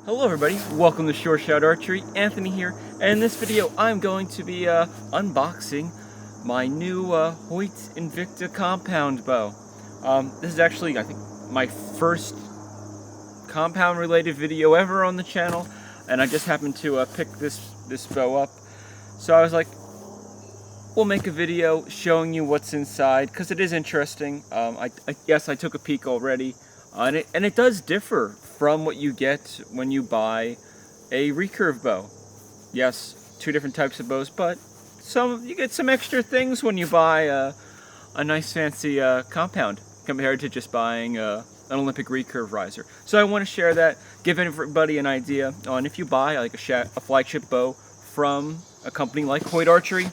Hello everybody, welcome to Short Shot Archery. Anthony here, and in this video I'm going to be unboxing my new Hoyt Invicta compound bow. This is actually, I think, my first compound related video ever on the channel, and I just happened to pick this bow up. So I was like, we'll make a video showing you what's inside, because it is interesting. Yes, I took a peek already. And it does differ from what you get when you buy a recurve bow. Yes, two different types of bows, but you get some extra things when you buy a nice fancy compound compared to just buying an Olympic recurve riser. So I want to share that, give everybody an idea on if you buy like a flagship bow from a company like Hoyt Archery,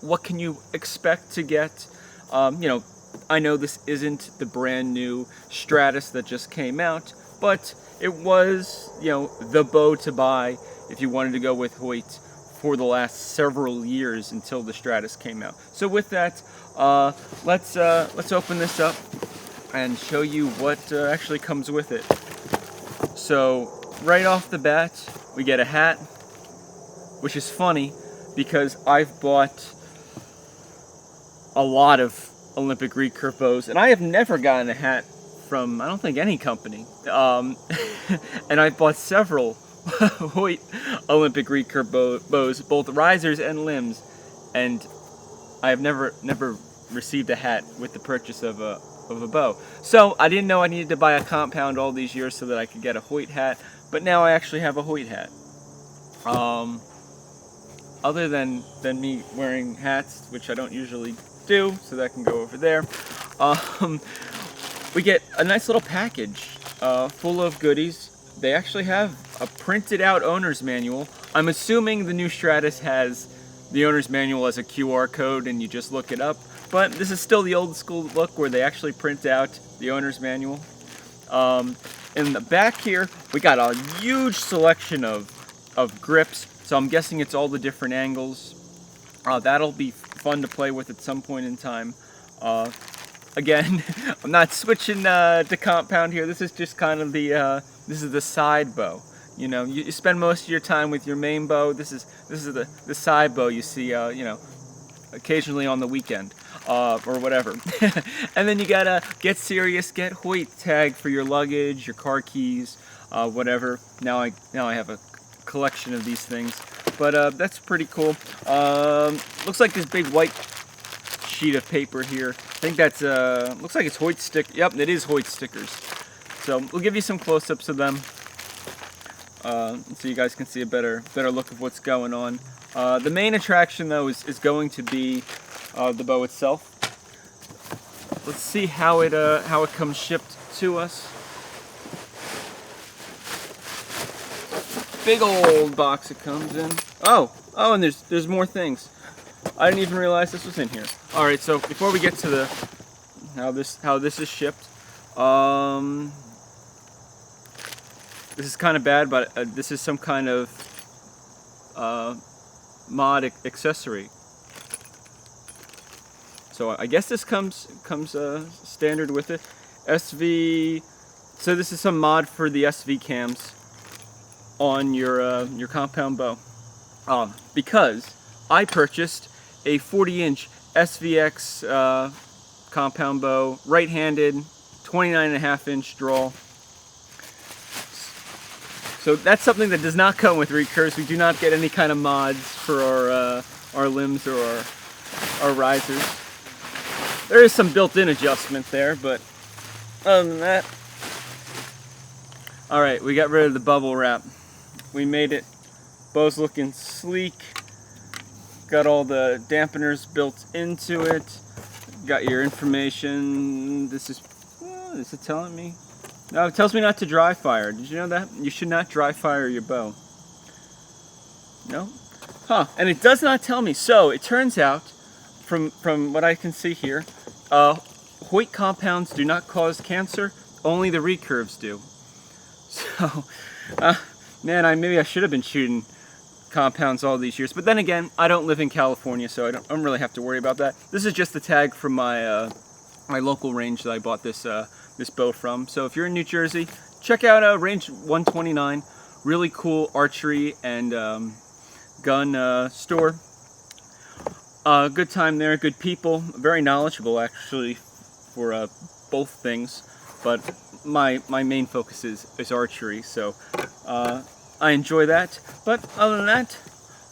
what can you expect to get. I know this isn't the brand new Stratus that just came out, but it was, the bow to buy if you wanted to go with Hoyt for the last several years until the Stratus came out. So with that, let's open this up and show you what actually comes with it. So right off the bat, we get a hat, which is funny because I've bought a lot of Olympic recurve bows, and I have never gotten a hat from, I don't think, any company. And I've bought several Hoyt Olympic recurve bows, both risers and limbs, and I have never received a hat with the purchase of a bow. So I didn't know I needed to buy a compound all these years so that I could get a Hoyt hat, but now I actually have a Hoyt hat. Other than me wearing hats, which I don't usually do, so that can go over there. We get a nice little package full of goodies. They actually have a printed out owner's manual. I'm assuming the new Stratus has the owner's manual as a QR code and you just look it up, but this is still the old school look where they actually print out the owner's manual. In the back here, we got a huge selection of grips, so I'm guessing it's all the different angles. That'll be fun to play with at some point in time. Again, I'm not switching to compound here. This is just kind of this is the side bow. You spend most of your time with your main bow. This is the side bow you see, occasionally on the weekend or whatever. And then you gotta get serious, get Hoyt tag for your luggage, your car keys, whatever. Now I have a collection of these things. But that's pretty cool. Looks like this big white sheet of paper here. I think that's looks like it's Hoyt stick. Yep, it is Hoyt stickers. So we'll give you some close-ups of them, so you guys can see a better look of what's going on. The main attraction though is going to be the bow itself. Let's see how it comes shipped to us. Big old box it comes in. Oh, and there's more things. I didn't even realize this was in here. All right, so before we get to the how this is shipped, this is kind of bad, but this is some kind of mod accessory. So I guess this comes standard with it. SV. So this is some mod for the SV cams on your compound bow, because I purchased a 40-inch SVX compound bow, right-handed, 29.5-inch draw. So that's something that does not come with recurves. We do not get any kind of mods for our limbs or our risers. There is some built-in adjustment there, but other than that, all right, we got rid of the bubble wrap. We made it. Bow's looking sleek. Got all the dampeners built into it. Got your information. Is it telling me? No, it tells me not to dry fire. Did you know that? You should not dry fire your bow. No? Huh. And it does not tell me. So it turns out, from what I can see here, Hoyt compounds do not cause cancer. Only the recurves do. So, man, maybe I should have been shooting compounds all these years. But then again, I don't live in California, so I don't really have to worry about that. This is just the tag from my my local range that I bought this bow from. So if you're in New Jersey, check out range 129. really cool archery and gun store. Good time there, good people, very knowledgeable actually for both things, but my main focus is archery, so I enjoy that. But other than that,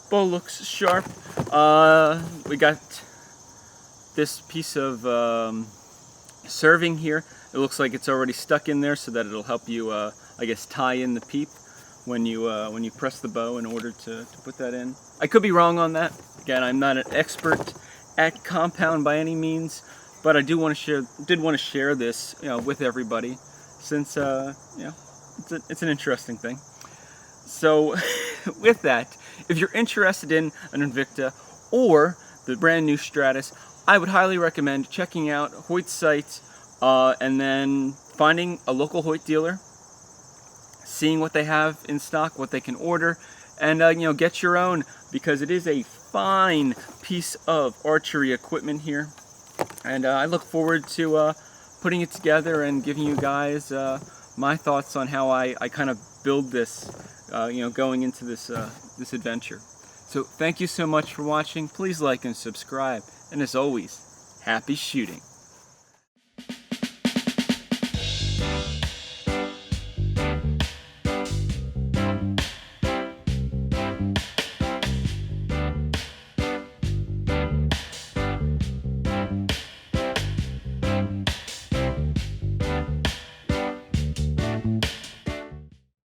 bow looks sharp. We got this piece of serving here. It looks like it's already stuck in there so that it'll help you, I guess, tie in the peep when you press the bow in order to put that in. I could be wrong on that. Again, I'm not an expert at compound by any means, but I did want to share this, with everybody, since it's an interesting thing. So, with that, if you're interested in an Invicta or the brand new Stratus, I would highly recommend checking out Hoyt's site and then finding a local Hoyt dealer, seeing what they have in stock, what they can order, and get your own, because it is a fine piece of archery equipment here, and I look forward to putting it together and giving you guys my thoughts on how I kind of build this, going into this this adventure. So thank you so much for watching. Please like and subscribe, and as always, happy shooting.